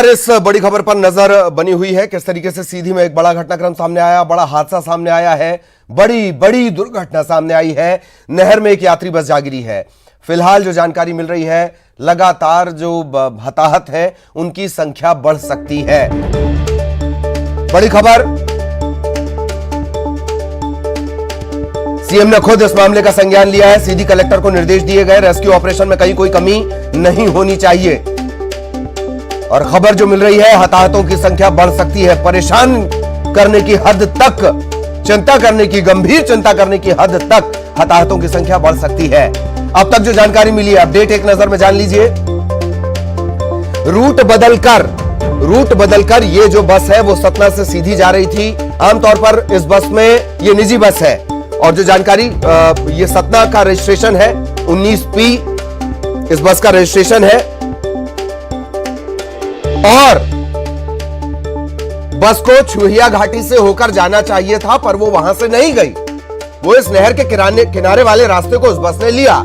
लगातार इस बड़ी खबर पर नजर बनी हुई है, किस तरीके से सीधी में एक बड़ा घटनाक्रम सामने आया, बड़ा हादसा सामने आया है, बड़ी बड़ी दुर्घटना सामने आई है। नहर में एक यात्री बस जा गिरी है। फिलहाल जो जानकारी मिल रही है, लगातार जो हताहत है उनकी संख्या बढ़ सकती है। बड़ी खबर, सीएम ने खुद इस मामले का संज्ञान लिया है। सीधी कलेक्टर को निर्देश दिए गए, रेस्क्यू ऑपरेशन में कहीं कोई कमी नहीं होनी चाहिए। और खबर जो मिल रही है, हताहतों की संख्या बढ़ सकती है। परेशान करने की हद तक, चिंता करने की, गंभीर चिंता करने की हद तक हताहतों की संख्या बढ़ सकती है। अब तक जो जानकारी मिली है, अपडेट एक नजर में जान लीजिए। रूट बदलकर ये जो बस है वो सतना से सीधी जा रही थी। आमतौर पर इस बस में, ये निजी बस है और जो जानकारी, ये सतना का रजिस्ट्रेशन है, 19P इस बस का रजिस्ट्रेशन है। और बस को छुहिया घाटी से होकर जाना चाहिए था, पर वो वहां से नहीं गई। वो इस नहर के किनारे वाले रास्ते को उस बस ने लिया,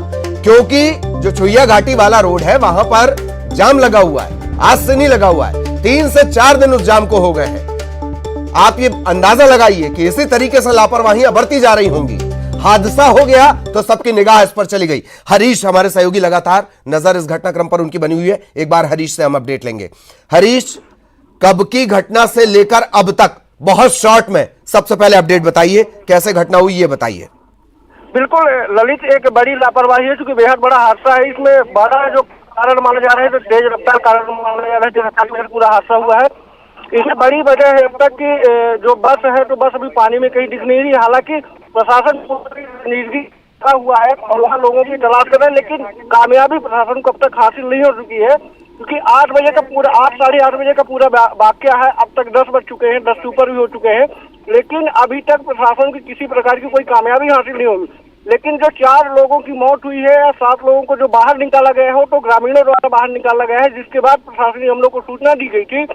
क्योंकि जो छुहिया घाटी वाला रोड है वहां पर जाम लगा हुआ है। आज से नहीं लगा हुआ है, 3 से 4 दिन उस जाम को हो गए हैं। आप ये अंदाजा लगाइए कि इसी तरीके से लापरवाहियां बढ़ती जा रही होंगी। हादसा हो गया तो सबकी निगाह इस पर चली गई। हरीश हमारे सहयोगी लगातार नजर इस घटनाक्रम पर उनकी बनी हुई है। एक बार हरीश से हम अपडेट लेंगे। हरीश, कब की घटना से लेकर अब तक बहुत शॉर्ट में सबसे पहले अपडेट बताइए, कैसे घटना हुई ये बताइए। बिल्कुल ललित, एक बड़ी लापरवाही है, चूंकि बेहद बड़ा हादसा है। इसमें बड़ा जो कारण माना जा रहा है, तो तेज रफ्तार कारण माना जा रहा है, तेज रफ्तार में पूरा हादसा हुआ है। इसमें बड़ी वजह है अब तक की जो बस है, तो बस अभी पानी में कहीं दिख नहीं रही। हालांकि प्रशासन हुआ है और वहाँ लोगों की तलाश कर रहे हैं, लेकिन कामयाबी प्रशासन को अब तक हासिल नहीं हो चुकी है, क्योंकि 8 बजे का पूरा 8 साढ़े 8 बजे का पूरा वाकया है। अब तक 10 बज चुके हैं, 10 से ऊपर भी हो चुके हैं, लेकिन अभी तक प्रशासन की किसी प्रकार की कोई कामयाबी हासिल नहीं होगी। लेकिन जो 4 लोगों की मौत हुई है या 7 लोगों को जो बाहर निकाला गया हो, तो ग्रामीणों द्वारा बाहर निकाला गया है, जिसके बाद प्रशासनिक अमलों को सूचना दी गई थी।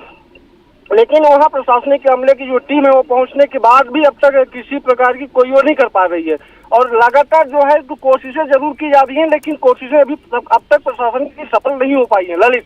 लेकिन वहाँ प्रशासनिक अमले की जो टीम है वो पहुंचने के बाद भी अब तक किसी प्रकार की कोई वो नहीं कर पा रही है। और लगातार जो है तो कोशिशें जरूर की जा रही हैं, लेकिन कोशिशें अभी अब तक प्रशासन की सफल नहीं हो पाई है। ललित,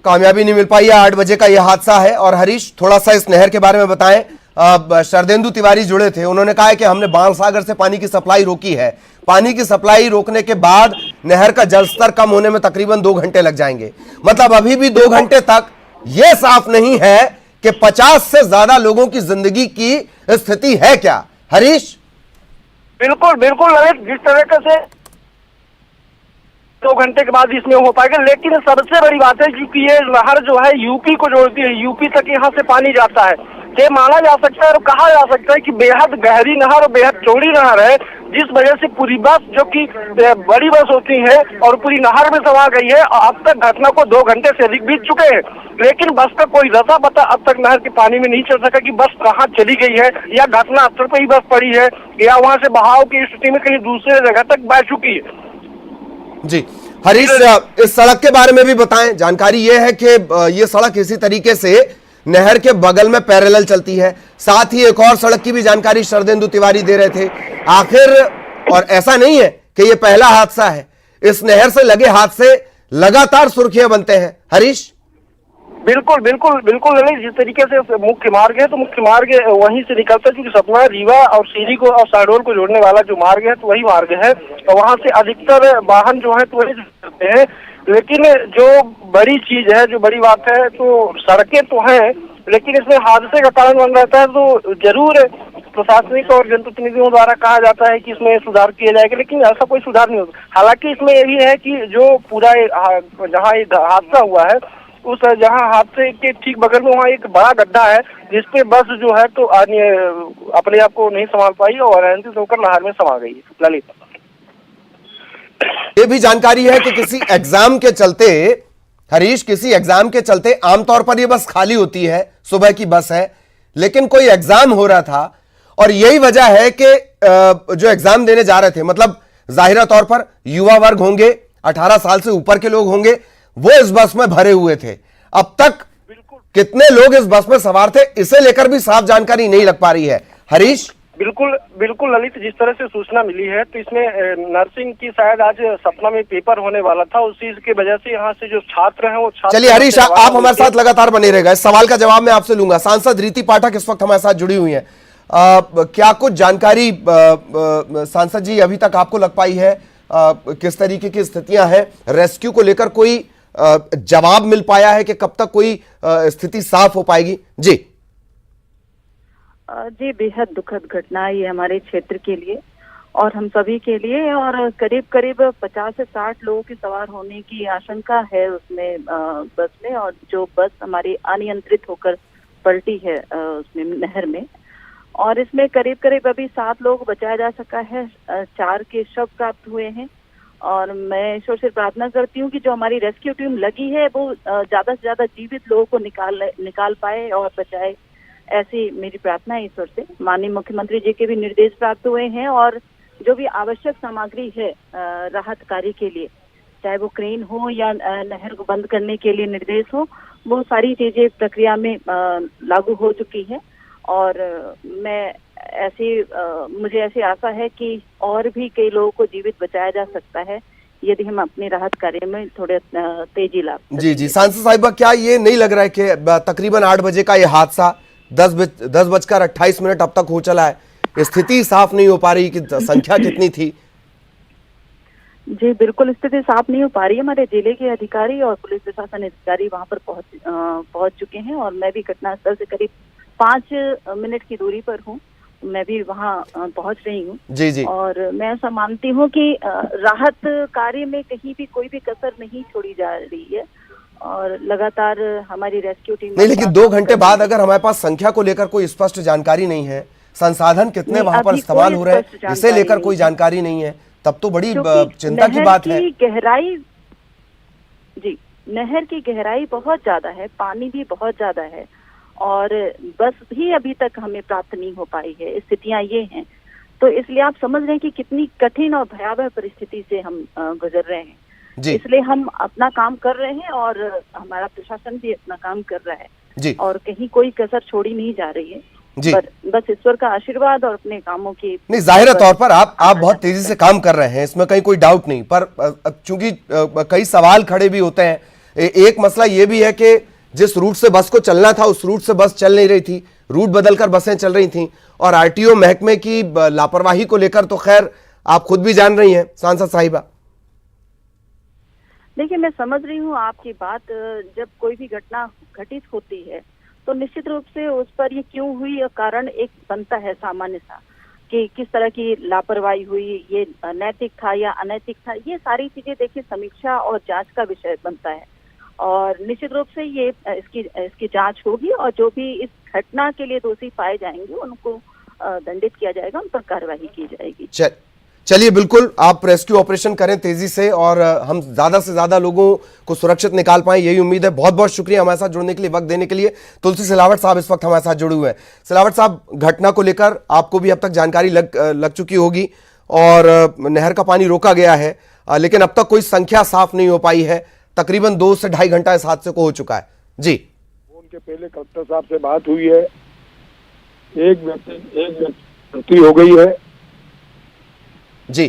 कामयाबी नहीं मिल पाई है। 8 बजे का यह हादसा है। और हरीश, थोड़ा सा इस नहर के बारे में बताएं। शरदेंदु तिवारी जुड़े थे, उन्होंने कहा है कि हमने बाणसागर से पानी की सप्लाई रोकी है। पानी की सप्लाई रोकने के बाद नहर का जलस्तर कम होने में तकरीबन 2 घंटे लग जाएंगे। मतलब अभी भी 2 घंटे तक यह साफ नहीं है कि 50 से ज्यादा लोगों की जिंदगी की स्थिति है क्या। हरीश, बिल्कुल बिल्कुल ललित, जिस तरीके से 2 घंटे के बाद इसमें हो पाएगा, लेकिन सबसे बड़ी बात है क्योंकि ये नहर जो है यूपी को जोड़ती है, यूपी तक यहाँ से पानी जाता है। ये माना जा सकता है और कहा जा सकता है कि बेहद गहरी नहर और बेहद चौड़ी नहर है, जिस वजह से पूरी बस, जो कि बड़ी बस होती है, और पूरी नहर में समा गई है। अब तक घटना को 2 घंटे से अधिक बीत चुके हैं, लेकिन बस का कोई रसा पता अब तक नहर के पानी में नहीं चल सका कि बस कहाँ चली गई है, या घटना स्थल पर ही बस पड़ी है, या वहाँ से बहाव की स्थिति में कहीं दूसरे जगह तक बह चुकी है। जी हरीश, इस सड़क के बारे में भी बताएं। जानकारी यह है कि ये सड़क इसी तरीके से नहर के बगल में पैरेलल चलती है। साथ ही एक और सड़क की भी जानकारी शरदेंदु तिवारी दे रहे थे। आखिर, और ऐसा नहीं है कि ये पहला हादसा है, इस नहर से लगे हादसे लगातार सुर्खियां बनते हैं। हरीश, बिल्कुल बिल्कुल बिल्कुल ललित, जिस तरीके से मुख्य मार्ग है, तो मुख्य मार्ग वहीं से निकलता है, क्योंकि सतना, रीवा और सीरी को और शहडोल को जोड़ने वाला जो मार्ग है तो वही मार्ग है, और वहां से अधिकतर वाहन जो है तो वही चलते हैं। लेकिन जो बड़ी चीज है, जो बड़ी बात है, तो सड़कें तो हैं, लेकिन इसमें हादसे का कारण बन रहता है। तो जरूर प्रशासनिक और जनप्रतिनिधियों द्वारा कहा जाता है कि इसमें सुधार किया जाएगा, लेकिन ऐसा कोई सुधार नहीं होता। हालांकि इसमें ये भी है कि जो पूरा जहाँ एक हादसा हुआ है, उस जहाँ हादसे के ठीक बगल में वहाँ एक बड़ा गड्ढा है, जिसपे बस जो है तो अपने आप को नहीं संभाल पाई और अनियंत्रित होकर नहर में समा गई। ललित, ये भी जानकारी है कि किसी एग्जाम के चलते, हरीश, किसी एग्जाम के चलते, आमतौर पर ये बस खाली होती है, सुबह की बस है, लेकिन कोई एग्जाम हो रहा था और यही वजह है कि जो एग्जाम देने जा रहे थे, मतलब जाहिरा तौर पर युवा वर्ग होंगे, 18 साल से ऊपर के लोग होंगे, वो इस बस में भरे हुए थे। अब तक कितने लोग इस बस में सवार थे, इसे लेकर भी साफ जानकारी नहीं लग पा रही है। हरीश, बिल्कुल बिल्कुल ललित, जिस तरह से सूचना मिली है तो इसमें नर्सिंग की शायद आज सपना में पेपर होने वाला था, उसी की वजह से यहाँ से जो छात्र हैं वो छात्र। चलिए हरीश, आप हमारे साथ लगातार बने रहेगा, इस सवाल का जवाब मैं आपसे लूंगा। सांसद रीति पाठक इस वक्त हमारे साथ जुड़ी हुई हैं। क्या कुछ जानकारी सांसद जी अभी तक आपको लग पाई है? किस तरीके की स्थितियां हैं? रेस्क्यू को लेकर कोई जवाब मिल पाया है कि कब तक कोई स्थिति साफ हो पाएगी? जी जी, बेहद दुखद घटना है ये हमारे क्षेत्र के लिए और हम सभी के लिए। और करीब करीब 50 से 60 लोगों के सवार होने की आशंका है उसमें, बस में। और जो बस हमारी अनियंत्रित होकर पलटी है उसमें नहर में, और इसमें करीब करीब अभी 7 लोग बचाया जा सका है, 4 के शव प्राप्त हुए हैं। और मैं ईश्वर से प्रार्थना करती हूँ कि जो हमारी रेस्क्यू टीम लगी है वो ज्यादा से ज्यादा जीवित लोगों को निकाल पाए और बचाए, ऐसी मेरी प्रार्थना है ईश्वर से। माननीय मुख्यमंत्री जी के भी निर्देश प्राप्त हुए हैं और जो भी आवश्यक सामग्री है राहत कार्य के लिए, चाहे वो क्रेन हो या नहर को बंद करने के लिए निर्देश हो, वो सारी चीजें प्रक्रिया में लागू हो चुकी है। और मैं मुझे ऐसी आशा है कि और भी कई लोगों को जीवित बचाया जा सकता है यदि हम अपने राहत कार्य में थोड़े तेजी ला। जी सांसद साहिबा, क्या ये नहीं लग रहा है कि तकरीबन 8 बजे का ये हादसा 10:28 अब तक हो चला है, स्थिति साफ नहीं हो पा रही कि संख्या कितनी थी? जी बिल्कुल, स्थिति साफ नहीं हो पा रही है। हमारे जिले के अधिकारी और पुलिस प्रशासन अधिकारी वहां पर पहुंच चुके हैं और मैं भी घटनास्थल से करीब 5 मिनट की दूरी पर हूं। मैं भी वहां पहुंच रही हूं। जी और मैं ऐसा मानती हूं कि राहत कार्य में कहीं भी कोई भी कसर नहीं छोड़ी जा रही है और लगातार हमारी रेस्क्यू टीम नहीं, लेकिन 2 घंटे बाद अगर हमारे पास संख्या को लेकर कोई स्पष्ट जानकारी नहीं है, संसाधन कितने वहां पर इस्तेमाल हो रहे हैं इसे लेकर कोई जानकारी नहीं है, तब तो बड़ी चिंता की बात है। गहराई, जी, नहर की गहराई बहुत ज्यादा है, पानी भी बहुत ज्यादा है और बस भी अभी तक हमें प्राप्त नहीं हो पाई है। स्थितियां ये हैं, तो इसलिए आप समझ रहे हैं कि कितनी कठिन और भयावह परिस्थिति से हम गुजर रहे हैं। इसलिए हम अपना काम कर रहे हैं और हमारा प्रशासन भी अपना काम कर रहा है जी। और कहीं कोई कसर छोड़ी नहीं जा रही है जी। बस ईश्वर का आशीर्वाद और अपने कामों की। नहीं, जाहिर तौर पर आप बहुत तेजी से काम कर रहे हैं, इसमें कहीं कोई डाउट नहीं, पर चूंकि कई सवाल खड़े भी होते हैं। एक मसला ये भी है कि जिस रूट से बस को चलना था उस रूट से बस चल नहीं रही थी, रूट बदलकर बसें चल रही थी, और आरटीओ महकमे की लापरवाही को लेकर तो खैर आप खुद भी जान रही हैं सांसद साहिबा। देखिए, मैं समझ रही हूँ आपकी बात। जब कोई भी घटना घटित होती है तो निश्चित रूप से उस पर ये क्यों हुई कारण एक बनता है सामान्य सा, कि किस तरह की लापरवाही हुई, ये नैतिक था या अनैतिक था। ये सारी चीजें देखिए समीक्षा और जांच का विषय बनता है और निश्चित रूप से ये इसकी जांच होगी और जो भी इस घटना के लिए दोषी पाए जाएंगे उनको दंडित किया जाएगा, उन पर कार्रवाई की जाएगी। चलिए, बिल्कुल आप रेस्क्यू ऑपरेशन करें तेजी से और हम ज्यादा से ज्यादा लोगों को सुरक्षित निकाल पाएं, यही उम्मीद है। बहुत बहुत शुक्रिया हमारे साथ जुड़ने के लिए, वक्त देने के लिए। तुलसी सिलावट साहब इस वक्त हमारे साथ जुड़े हुए हैं। सिलावट साहब, घटना को लेकर आपको भी अब तक जानकारी लग चुकी होगी और नहर का पानी रोका गया है, लेकिन अब तक कोई संख्या साफ नहीं हो पाई है। तकरीबन 2 से ढाई घंटा इस हादसे को हो चुका है। जी, उनके पहले कलेक्टर साहब से बात हुई है, एक व्यक्ति हो गई है। जी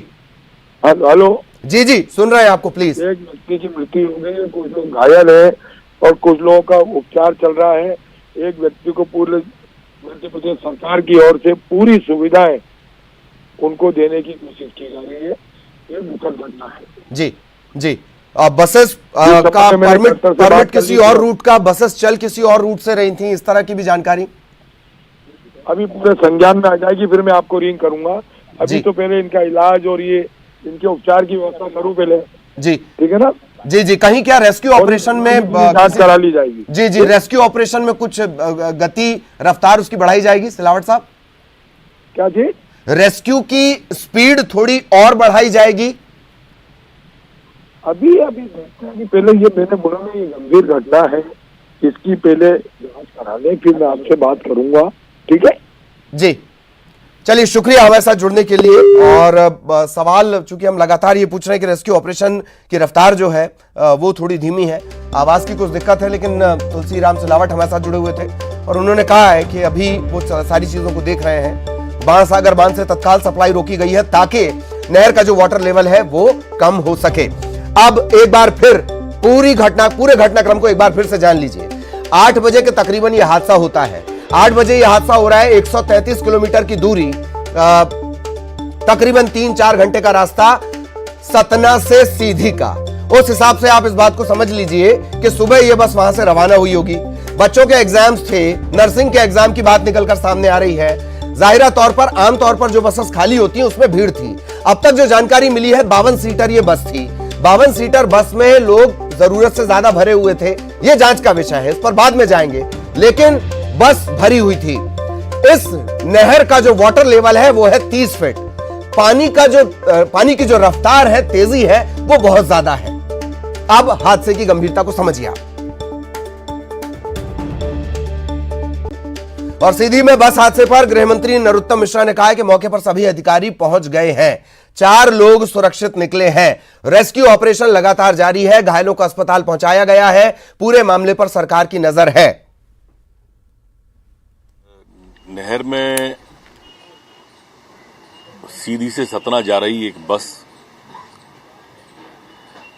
हेलो, जी सुन रहे हैं आपको, प्लीज। एक व्यक्ति की मृत्यु हो गई है, कुछ लोग घायल है और कुछ लोगों का उपचार चल रहा है। एक व्यक्ति को पूरे मध्य प्रदेश सरकार की ओर से पूरी सुविधाएं उनको देने की कोशिश की जा रही है। ये दुखद घटना है। जी बसेस का परमिट किसी और रूट का, बसेस चल किसी और रूट से रही थी, इस तरह की भी जानकारी अभी पूरे संज्ञान में आ जाएगी, फिर मैं आपको रिंग करूंगा। अभी तो पहले इनका इलाज और ये इनके उपचार की व्यवस्था करूं पहले। जी, ठीक है ना। जी, कहीं क्या रेस्क्यू ऑपरेशन में जांच करा ली जाएगी? जी, रेस्क्यू ऑपरेशन में कुछ गति रफ्तार उसकी बढ़ाई जाएगी सिलावट साहब? क्या जी? रेस्क्यू की स्पीड थोड़ी और बढ़ाई जाएगी? अभी देखते हैं कि पहले ये मैंने बोला ना, ये गंभीर घटना है, इसकी पहले जांच करा लें, फिर मैं आपसे बात करूंगा। ठीक है जी, चलिए शुक्रिया हमारे साथ जुड़ने के लिए। और सवाल चूंकि हम लगातार ये पूछ रहे हैं कि रेस्क्यू ऑपरेशन की रफ्तार जो है वो थोड़ी धीमी है, आवाज की कुछ दिक्कत है, लेकिन तुलसी राम सिलावट हमारे साथ जुड़े हुए थे और उन्होंने कहा है कि अभी वो सारी चीजों को देख रहे हैं। बाणसागर बांध से तत्काल सप्लाई रोकी गई है ताकि नहर का जो वाटर लेवल है वो कम हो सके। अब एक बार फिर पूरे घटनाक्रम को एक बार फिर से जान लीजिए। 8 बजे के तकरीबन यह हादसा होता है। 8 बजे यह हादसा हो रहा है। 133 किलोमीटर की दूरी, तकरीबन 3-4 घंटे का रास्ता सतना से सीधी का। उस हिसाब से आप इस बात को समझ लीजिए कि सुबह यह बस वहां से रवाना हुई होगी। बच्चों के एग्जाम्स थे, नर्सिंग के एग्जाम की बात निकलकर सामने आ रही है। जाहिरा तौर पर आमतौर पर जो बसेस खाली होती हैं उसमें भीड़ थी। अब तक जो जानकारी मिली है 52 सीटर ये बस थी। 52 सीटर बस में लोग जरूरत से ज्यादा भरे हुए थे, यह जांच का विषय है, इस पर बाद में जाएंगे, लेकिन बस भरी हुई थी। इस नहर का जो वाटर लेवल है वो है 30 फीट। पानी की जो रफ्तार है, तेजी है, वो बहुत ज्यादा है। अब हादसे की गंभीरता को समझिए आप। और सीधी में बस हादसे पर गृह मंत्री नरोत्तम मिश्रा ने कहा है कि मौके पर सभी अधिकारी पहुंच गए हैं। 4 लोग सुरक्षित निकले हैं। रेस्क्यू ऑपरेशन लगातार जारी है। घायलों को अस्पताल पहुंचाया गया है। पूरे मामले पर सरकार की नजर है। नहर में सीधी से सतना जा रही एक बस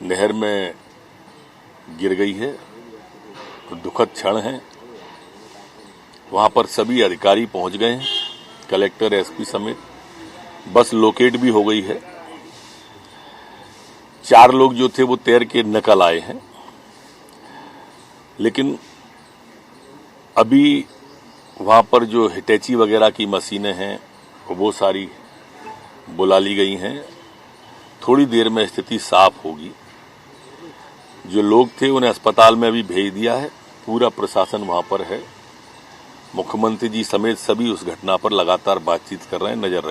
नहर में गिर गई है। दुखद क्षण है। वहां पर सभी अधिकारी पहुंच गए हैं, कलेक्टर, एसपी समेत। बस लोकेट भी हो गई है। 4 लोग जो थे वो तैर के निकल आए हैं, लेकिन अभी वहां पर जो हिटैची वगैरह की मशीनें हैं वो सारी बुला ली गई हैं। थोड़ी देर में स्थिति साफ होगी। जो लोग थे उन्हें अस्पताल में अभी भेज दिया है। पूरा प्रशासन वहां पर है। मुख्यमंत्री जी समेत सभी उस घटना पर लगातार बातचीत कर रहे हैं, नजर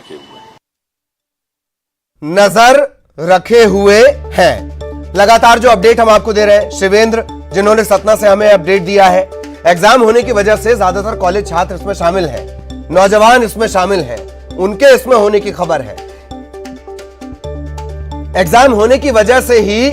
रखे हुए हैं। लगातार जो अपडेट हम आपको दे रहे हैं, शिवेंद्र जिन्होंने सतना से हमें अपडेट दिया है। एग्जाम होने की वजह से ज्यादातर कॉलेज छात्र इसमें शामिल हैं, नौजवान इसमें शामिल हैं, उनके इसमें होने की खबर है। एग्जाम होने की वजह से ही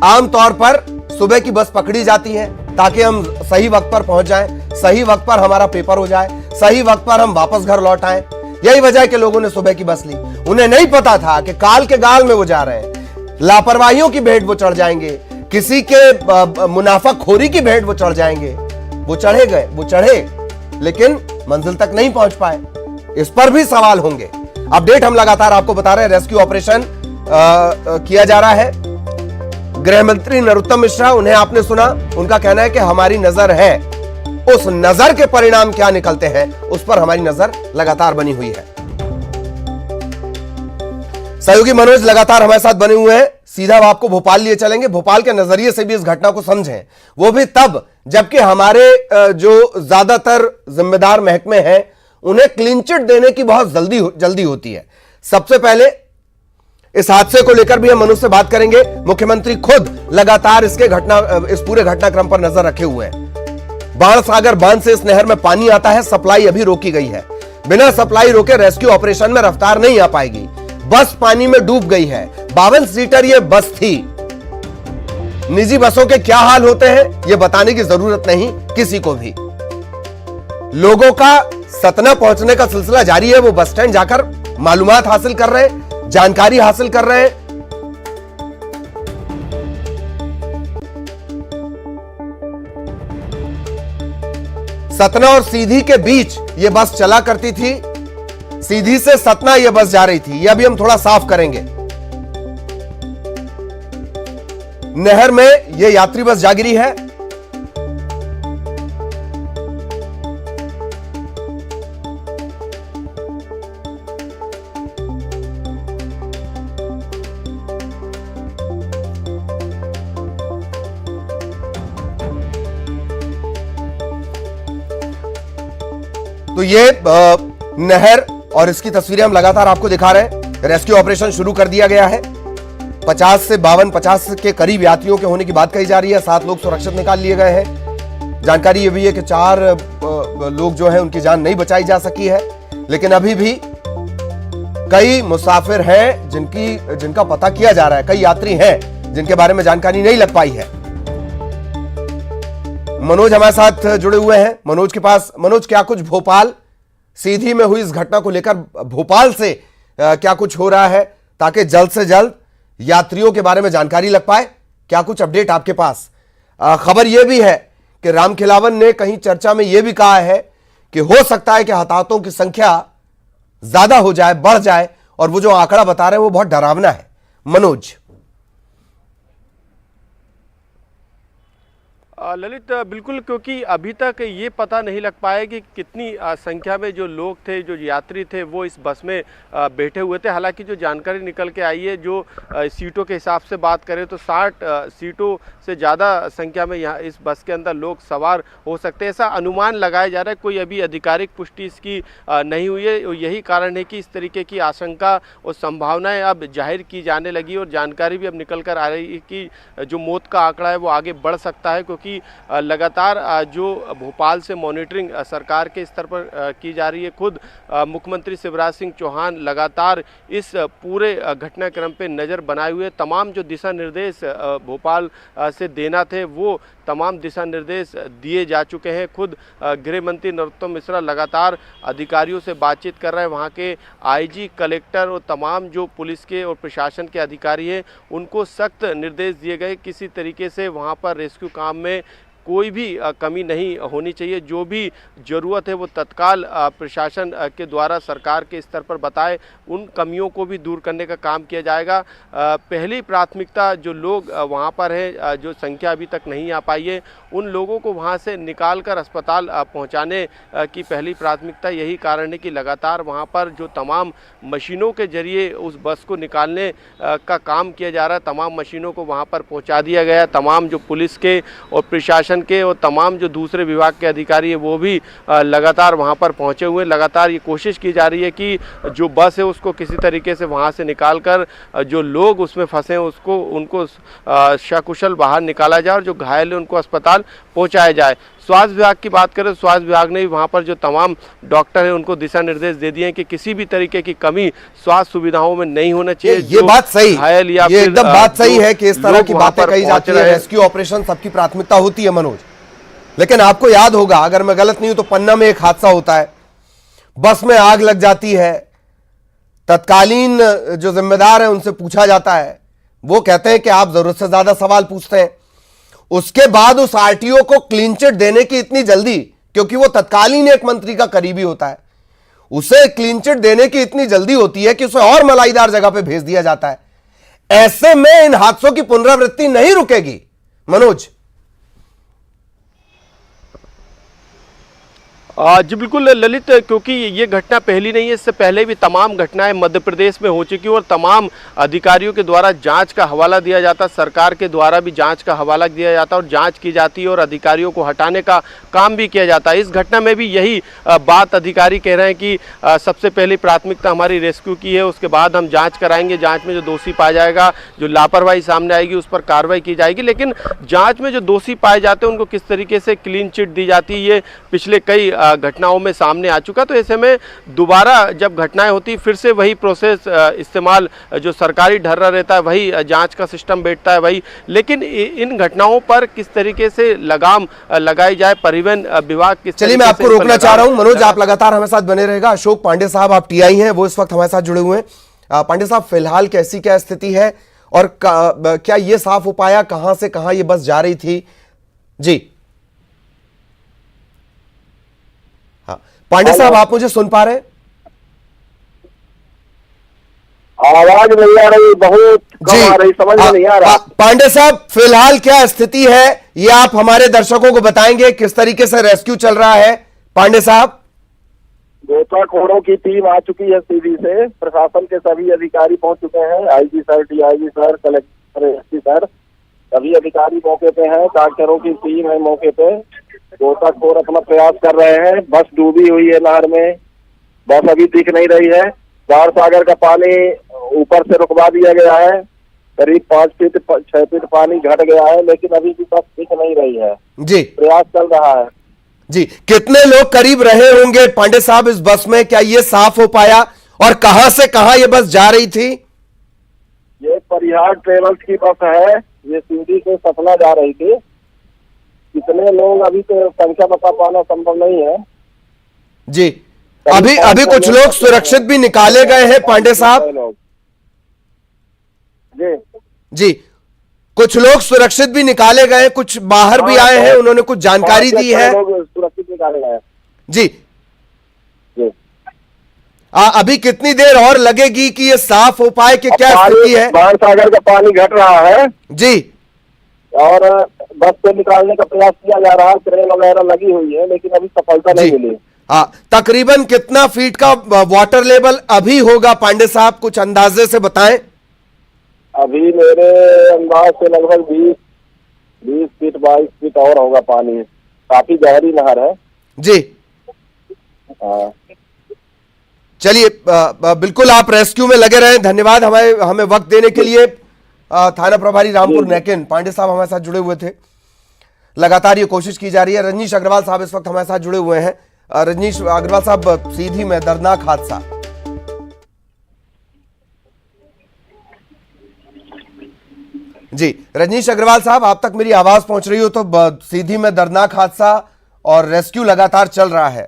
आमतौर पर सुबह की बस पकड़ी जाती है ताकि हम सही वक्त पर पहुंच जाएं, सही वक्त पर हमारा पेपर हो जाए, सही वक्त पर हम वापस घर लौट आए। यही वजह है कि लोगों ने सुबह की बस ली। उन्हें नहीं पता था कि काल के गाल में वो जा रहे हैं। लापरवाहियों की भेंट वो चढ़ जाएंगे, किसी के मुनाफाखोरी की भेंट वो चढ़ जाएंगे। वो चढ़े लेकिन मंजिल तक नहीं पहुंच पाए। इस पर भी सवाल होंगे। अपडेट हम लगातार आपको बता रहे हैं। रेस्क्यू ऑपरेशन किया जा रहा है। गृह मंत्री नरोत्तम मिश्रा, उन्हें आपने सुना, उनका कहना है कि हमारी नजर है। उस नजर के परिणाम क्या निकलते हैं उस पर हमारी नजर लगातार बनी हुई है। सहयोगी मनोज लगातार हमारे साथ बने हुए हैं। सीधा आपको भोपाल लिए चलेंगे। भोपाल के नजरिए से भी इस घटना को समझें, वो भी तब जबकि हमारे जो ज्यादातर जिम्मेदार महकमे हैं उन्हें क्लीन चिट देने की बहुत जल्दी होती है। सबसे पहले इस हादसे को लेकर भी हम मनोज से बात करेंगे। मुख्यमंत्री खुद लगातार इस पूरे घटनाक्रम पर नजर रखे हुए हैं। बाणसागर बांध से इस नहर में पानी आता है, सप्लाई अभी रोकी गई है। बिना सप्लाई रोके रेस्क्यू ऑपरेशन में रफ्तार नहीं आ पाएगी। बस पानी में डूब गई है। 52 सीटर ये बस थी। निजी बसों के क्या हाल होते हैं ये बताने की जरूरत नहीं किसी को भी। लोगों का सतना पहुंचने का सिलसिला जारी है। वो बस स्टैंड जाकर मालूमात हासिल कर रहे हैं, जानकारी हासिल कर रहे हैं। सतना और सीधी के बीच यह बस चला करती थी। सीधी से सतना यह बस जा रही थी। यह भी हम थोड़ा साफ करेंगे। नहर में यह यात्री बस जा गिरी है। तो ये नहर और इसकी तस्वीरें हम लगातार आपको दिखा रहे हैं। रेस्क्यू ऑपरेशन शुरू कर दिया गया है। 50 से 52-50 के करीब यात्रियों के होने की बात कही जा रही है। 7 लोग सुरक्षित निकाल लिए गए हैं। जानकारी यह भी है कि 4 लोग जो हैं उनकी जान नहीं बचाई जा सकी है, लेकिन अभी भी कई मुसाफिर हैं जिनका पता किया जा रहा है। कई यात्री हैं जिनके बारे में जानकारी नहीं लग पाई है। मनोज हमारे साथ जुड़े हुए हैं। मनोज, क्या कुछ भोपाल सीधी में हुई इस घटना को लेकर भोपाल से क्या कुछ हो रहा है, ताकि जल्द से जल्द यात्रियों के बारे में जानकारी लग पाए? क्या कुछ अपडेट आपके पास? खबर यह भी है कि रामखिलावन ने कहीं चर्चा में यह भी कहा है कि हो सकता है कि हताहतों की संख्या ज्यादा हो जाए, बढ़ जाए, और वो जो आंकड़ा बता रहे हैं वो बहुत डरावना है। मनोज। ललित, बिल्कुल, क्योंकि अभी तक ये पता नहीं लग पाया कि कितनी संख्या में जो लोग थे, जो यात्री थे, वो इस बस में बैठे हुए थे। हालांकि जो जानकारी निकल के आई है, जो सीटों के हिसाब से बात करें तो 60 सीटों से ज़्यादा संख्या में यहाँ इस बस के अंदर लोग सवार हो सकते हैं, ऐसा अनुमान लगाया जा रहा है। कोई अभी आधिकारिक पुष्टि इसकी नहीं हुई है। यही कारण है कि इस तरीके की आशंका और संभावनाएँ अब जाहिर की जाने लगी, और जानकारी भी अब निकल कर आ रही है कि जो मौत का आंकड़ा है वो आगे बढ़ सकता है, क्योंकि लगातार जो भोपाल से मॉनिटरिंग सरकार के स्तर पर की जा रही है। खुद मुख्यमंत्री शिवराज सिंह चौहान लगातार इस पूरे घटनाक्रम पे नज़र बनाए हुए, तमाम जो दिशा निर्देश भोपाल से देना थे वो तमाम दिशा निर्देश दिए जा चुके हैं। खुद गृह मंत्री नरोत्तम मिश्रा लगातार अधिकारियों से बातचीत कर रहे हैं। वहाँ के आईजी, कलेक्टर और तमाम जो पुलिस के और प्रशासन के अधिकारी हैं, उनको सख्त निर्देश दिए गए, किसी तरीके से वहाँ पर रेस्क्यू काम में कोई भी कमी नहीं होनी चाहिए। जो भी ज़रूरत है वो तत्काल प्रशासन के द्वारा सरकार के स्तर पर बताए, उन कमियों को भी दूर करने का काम किया जाएगा। पहली प्राथमिकता जो लोग वहाँ पर हैं, जो संख्या अभी तक नहीं आ पाई है, उन लोगों को वहाँ से निकाल कर अस्पताल पहुँचाने की पहली प्राथमिकता। यही कारण है कि लगातार वहाँ पर जो तमाम मशीनों के जरिए उस बस को निकालने का काम किया जा रहा है, तमाम मशीनों को वहाँ पर पहुँचा दिया गया। तमाम जो पुलिस के और प्रशासन के और तमाम जो दूसरे विभाग के अधिकारी है वो भी लगातार वहां पर पहुंचे हुए। लगातार ये कोशिश की जा रही है कि जो बस है उसको किसी तरीके से वहां से निकालकर जो लोग उसमें फंसे हैं उनको सकुशल बाहर निकाला जाए, और जो घायल है उनको अस्पताल पहुंचाया जाए। स्वास्थ्य विभाग की बात करें तो स्वास्थ्य विभाग ने भी वहाँ पर जो तमाम डॉक्टर हैं उनको दिशा निर्देश दे दिए हैं कि किसी भी तरीके की कमी स्वास्थ्य सुविधाओं में नहीं होना चाहिए। ये बात सही, घायल या ये एकदम बात सही है कि इस तरह की बातें कही जाती है। रेस्क्यू ऑपरेशन सबकी प्राथमिकता होती है मनोज, लेकिन आपको याद होगा, अगर मैं गलत नहीं हूं तो पन्ना में एक हादसा होता है, बस में आग लग जाती है, तत्कालीन जो जिम्मेदार है उनसे पूछा जाता है, वो कहते हैं कि आप जरूरत से ज्यादा सवाल पूछते हैं। उसके बाद उस आरटीओ को क्लीन चिट देने की इतनी जल्दी, क्योंकि वो तत्कालीन एक मंत्री का करीबी होता है, उसे क्लीन चिट देने की इतनी जल्दी होती है कि उसे और मलाईदार जगह पे भेज दिया जाता है। ऐसे में इन हादसों की पुनरावृत्ति नहीं रुकेगी मनोज। जी बिल्कुल ललित, क्योंकि ये घटना पहली नहीं है, इससे पहले भी तमाम घटनाएं मध्य प्रदेश में हो चुकी हैं और तमाम अधिकारियों के द्वारा जांच का हवाला दिया जाता, सरकार के द्वारा भी जांच का हवाला दिया जाता और जांच की जाती है और अधिकारियों को हटाने का काम भी किया जाता है। इस घटना में भी यही बात अधिकारी कह रहे हैं कि सबसे पहली प्राथमिकता हमारी रेस्क्यू की है, उसके बाद हम जाँच कराएंगे, जाँच में जो दोषी पाया जाएगा, जो लापरवाही सामने आएगी उस पर कार्रवाई की जाएगी। लेकिन जाँच में जो दोषी पाए जाते हैं उनको किस तरीके से क्लीन चिट दी जाती है, ये पिछले कई घटनाओं में सामने आ चुका। तो ऐसे में दोबारा जब घटनाएं होती फिर से वही प्रोसेस इस्तेमाल, जो सरकारी ढर्रा रहता है वही जांच का सिस्टम बैठता है वही। लेकिन इन घटनाओं पर किस तरीके से लगाम लगाई जाए, परिवहन विभाग किस, चलिए मैं आपको रोकना चाह रहा हूं मनोज, आप लगातार हमारे साथ बने रहेगा। अशोक पांडे साहब, आप टीआई हैं, वो इस वक्त हमारे साथ जुड़े हुए हैं। पांडे साहब, फिलहाल कैसी क्या स्थिति है और क्या ये साफ हो पाया कहां से कहां ये बस जा रही थी? जी पांडे साहब, आप मुझे सुन पा रहे हैं? आवाज नहीं आ रही, बहुत कम आ रही, समझ में नहीं आ रहा। पांडे साहब, फिलहाल क्या स्थिति है ये आप हमारे दर्शकों को बताएंगे, किस तरीके से रेस्क्यू चल रहा है? पांडे साहब, गोताखोरों की टीम आ चुकी है सीधी से, प्रशासन के सभी अधिकारी पहुंच चुके हैं, IG sir, DIG sir, collector, SP sir, सभी अधिकारी मौके पे हैं, डॉक्टरों की टीम है मौके पे। गोताखोर अपना प्रयास कर रहे हैं। बस डूबी हुई है नहर में, बस अभी दिख नहीं रही है। बाढ़ सागर का पानी ऊपर से रुकवा दिया गया है, करीब 5 फीट 6 फीट पानी घट गया है, लेकिन अभी भी बस दिख नहीं रही है। जी, प्रयास चल रहा है। जी, कितने लोग करीब रहे होंगे पांडे साहब इस बस में, क्या ये साफ हो पाया? और कहां से कहां ये बस जा रही थी? ये परिहार ट्रेवल्स की बस है, ये सिंधी से सतना जा रही थी। कितने लोग अभी तो संख्या बता पाना संभव नहीं है जी, अभी कुछ लोग सुरक्षित भी निकाले गए हैं पांडे साहब जी जी, कुछ लोग सुरक्षित भी निकाले गए, कुछ बाहर भी आए हैं, उन्होंने कुछ जानकारी दी है सुरक्षित निकाले गए जी। जी। अभी कितनी देर और लगेगी कि ये साफ हो पाए कि क्या स्थिति है? बाण सागर का पानी घट रहा है जी, और बस को निकालने का प्रयास किया जा रहा है, क्रेन वगैरह लगी हुई है, लेकिन अभी सफलता नहीं मिली। हाँ, तकरीबन कितना फीट का वाटर लेवल अभी होगा पांडे साहब, कुछ अंदाजे से बताएं। अभी मेरे अंदाज से लगभग 20 फीट 22 फीट और होगा पानी, काफी गहरी नहर है जी। हाँ। चलिए, बिल्कुल आप रेस्क्यू में लगे रहें। धन्यवाद हमें वक्त देने के लिए। थाना प्रभारी रामपुर नैकिन पांडे साहब हमारे साथ जुड़े हुए थे। लगातार ये कोशिश की जा रही है। रजनीश अग्रवाल साहब इस वक्त हमारे साथ जुड़े हुए हैं। रजनीश अग्रवाल साहब, सीधी में दर्दनाक हादसा। जी, रजनीश अग्रवाल साहब, आप तक मेरी आवाज पहुंच रही हो तो सीधी में दर्दनाक हादसा और रेस्क्यू लगातार चल रहा है।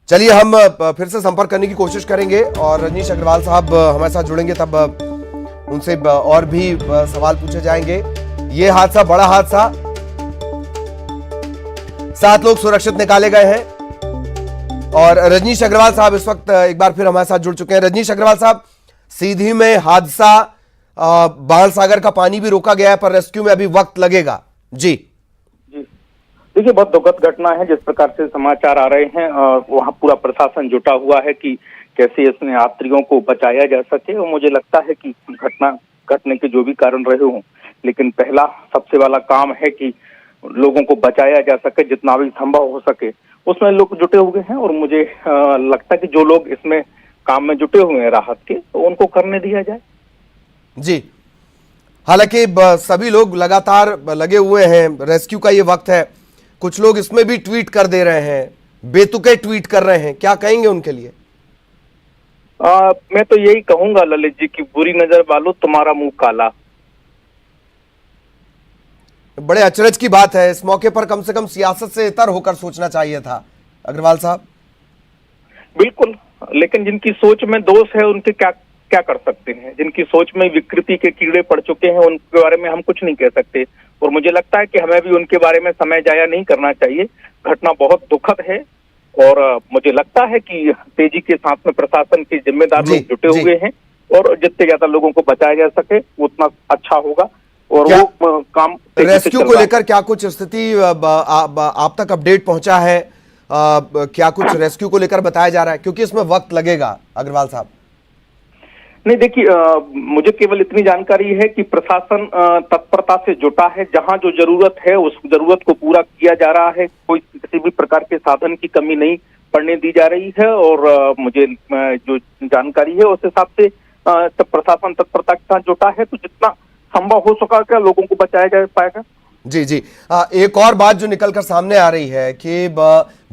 चलिए, हम फिर से संपर्क करने की कोशिश करेंगे और रजनीश अग्रवाल साहब हमारे साथ जुड़ेंगे, तब उनसे और भी सवाल पूछे जाएंगे। ये हादसा बड़ा हादसा, 7 लोग सुरक्षित निकाले गए हैं और रजनीश अग्रवाल साहब इस वक्त एक बार फिर हमारे साथ जुड़ चुके हैं। रजनीश अग्रवाल साहब, सीधी में हादसा, बाण सागर का पानी भी रोका गया है पर रेस्क्यू में अभी वक्त लगेगा। जी देखिए, बहुत दुखद घटना है। जिस प्रकार से समाचार आ रहे हैं, वहाँ पूरा प्रशासन जुटा हुआ है कि कैसे इसमें यात्रियों को बचाया जा सके। और मुझे लगता है कि घटना घटने के जो भी कारण रहे हों, लेकिन पहला सबसे वाला काम है कि लोगों को बचाया जा सके, जितना भी संभव हो सके उसमें लोग जुटे हुए हैं। और मुझे लगता है कि जो लोग इसमें काम में जुटे हुए हैं राहत के, तो उनको करने दिया जाए। जी, हालांकि सभी लोग लगातार लगे हुए हैं, रेस्क्यू का ये वक्त है। कुछ लोग इसमें भी ट्वीट कर दे रहे हैं, बेतुके ट्वीट कर रहे हैं, क्या कहेंगे उनके लिए? मैं तो यही कहूंगा ललित जी कि बुरी नजर वालों, तुम्हारा मुंह काला। बड़े अचरज की बात है। इस मौके पर कम से कम सियासत से इतर होकर सोचना चाहिए था अग्रवाल साहब। बिल्कुल, लेकिन जिनकी सोच में दोष है उनके क्या कर सकते हैं। जिनकी सोच में विकृति के कीड़े पड़ चुके हैं, उनके बारे में हम कुछ नहीं कह सकते। और मुझे लगता है कि हमें भी उनके बारे में समय जाया नहीं करना चाहिए। घटना बहुत दुखद है और मुझे लगता है कि तेजी के साथ में प्रशासन के जिम्मेदार लोग जुटे हुए हैं और जितने ज्यादा लोगों को बचाया जा सके उतना अच्छा होगा। और वो काम रेस्क्यू को लेकर क्या कुछ स्थिति आप तक अपडेट पहुंचा है? क्या कुछ रेस्क्यू को लेकर बताया जा रहा है, क्योंकि इसमें वक्त लगेगा अग्रवाल साहब? नहीं, देखिए, मुझे केवल इतनी जानकारी है कि प्रशासन तत्परता से जुटा है। जहां जो जरूरत है उस जरूरत को पूरा किया जा रहा है। कोई किसी भी प्रकार के साधन की कमी नहीं पड़ने दी जा रही है। और मुझे जो जानकारी है उस हिसाब से प्रशासन तत्परता के साथ जुटा है, तो जितना संभव हो सका क्या लोगों को बचाया जा पाएगा। जी जी, एक और बात जो निकलकर सामने आ रही है कि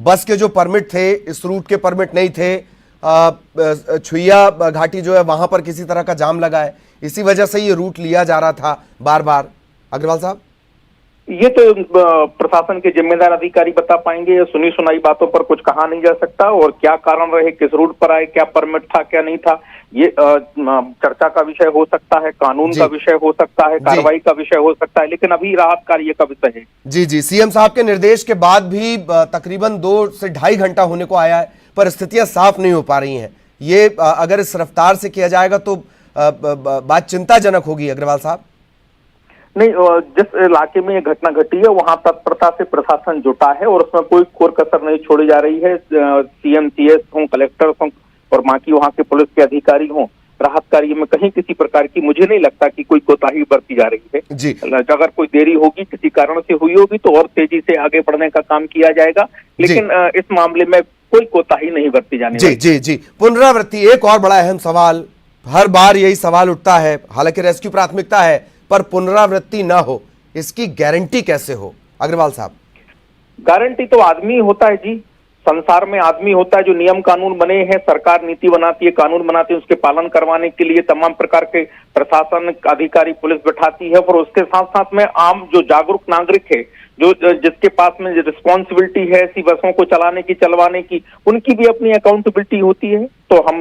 बस के जो परमिट थे, इस रूट के परमिट नहीं थे। छुइया घाटी जो है वहां पर किसी तरह का जाम लगा है, इसी वजह से ये रूट लिया जा रहा था बार बार। अग्रवाल साहब, ये तो प्रशासन के जिम्मेदार अधिकारी बता पाएंगे। सुनी सुनाई बातों पर कुछ कहा नहीं जा सकता। और क्या कारण रहे, किस रूट पर आए, क्या परमिट था क्या नहीं था, ये चर्चा का विषय हो सकता है, कानून का विषय हो सकता है, कार्रवाई का विषय हो सकता है, लेकिन अभी राहत कार्य का विषय है। जी जी, सीएम साहब के निर्देश के बाद भी तकरीबन 2 से ढाई घंटा होने को आया है, पर स्थितियां साफ नहीं हो पा रही हैं। ये अगर इस रफ्तार से किया जाएगा तो बात चिंताजनक होगी अग्रवाल साहब। नहीं, जिस इलाके में ये घटना घटी है वहां तत्परता से प्रशासन जुटा है और उसमें कोई कोर कसर नहीं छोड़ी जा रही है। सीएम, सीएस हों, कलेक्टर हों और बाकी वहां के पुलिस के अधिकारी हों, राहत कार्य में कहीं किसी प्रकार की मुझे नहीं लगता कि कोई कोताही बरती जा रही है। जी, अगर कोई देरी होगी, किसी कारण से हुई होगी, तो और तेजी से आगे बढ़ने का काम किया जाएगा, लेकिन इस मामले में कोई कोताही नहीं बरती जाने वाली। जी जी जी, पुनरावृत्ति, एक और बड़ा अहम सवाल, हर बार यही सवाल उठता है, हालांकि रेस्क्यू प्राथमिकता है, पर पुनरावृत्ति ना हो, इसकी गारंटी कैसे हो अग्रवाल साहब? गारंटी तो आदमी होता है जी। संसार में आदमी होता है जो नियम कानून बने हैं, सरकार नीति बनाती है, कानून बनाती है, उसके पालन करवाने के लिए तमाम प्रकार के प्रशासन अधिकारी पुलिस बैठाती है, और उसके साथ साथ में आम जो जागरूक नागरिक है, जो जिसके पास में रिस्पॉन्सिबिलिटी है ऐसी बसों को चलाने की, चलवाने की, उनकी भी अपनी अकाउंटेबिलिटी होती है। तो हम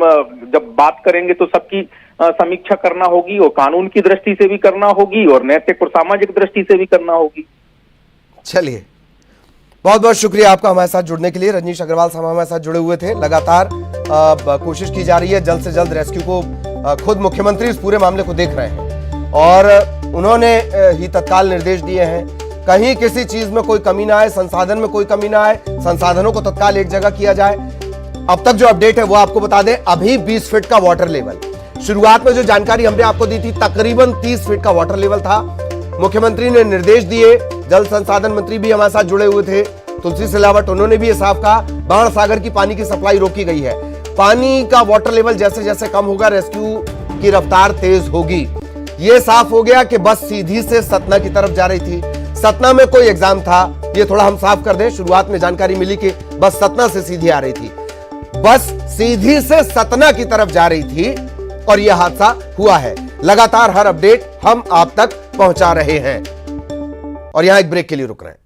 जब बात करेंगे तो सबकी समीक्षा करना होगी, और कानून की दृष्टि से भी करना होगी और नैतिक और सामाजिक दृष्टि से भी करना होगी। चलिए, बहुत बहुत शुक्रिया आपका हमारे साथ जुड़ने के लिए। रजनीश अग्रवाल साहब हमारे साथ जुड़े हुए थे। लगातार कोशिश की जा रही है, जल्द से जल्द रेस्क्यू को। खुद मुख्यमंत्री इस पूरे मामले को देख रहे हैं और उन्होंने ही तत्काल निर्देश दिए हैं, कहीं किसी चीज में कोई कमी ना आए, संसाधन में कोई कमी ना आए, संसाधनों को तत्काल एक जगह किया जाए। अब तक जो अपडेट है वो आपको बता दें, अभी 20 फीट का वाटर लेवल, शुरुआत में जो जानकारी हमने आपको दी थी तकरीबन 30 फीट का वाटर लेवल था। मुख्यमंत्री ने निर्देश दिए, जल संसाधन मंत्री भी हमारे साथ जुड़े हुए थे, तुलसी सिलावट, उन्होंने भी ये साफ कहा बाण सागर की पानी की सप्लाई रोकी गई है। पानी का वाटर लेवल जैसे जैसे कम होगा रेस्क्यू की रफ्तार तेज होगी। ये साफ हो गया कि बस सीधी से सतना की तरफ जा रही थी। सतना में कोई एग्जाम था, ये थोड़ा हम साफ कर दें। शुरुआत में जानकारी मिली कि बस सतना से सीधी आ रही थी, बस सीधी से सतना की तरफ जा रही थी और यह हादसा हुआ है। लगातार हर अपडेट हम आप तक पहुंचा रहे हैं और यहां एक ब्रेक के लिए रुक रहे हैं।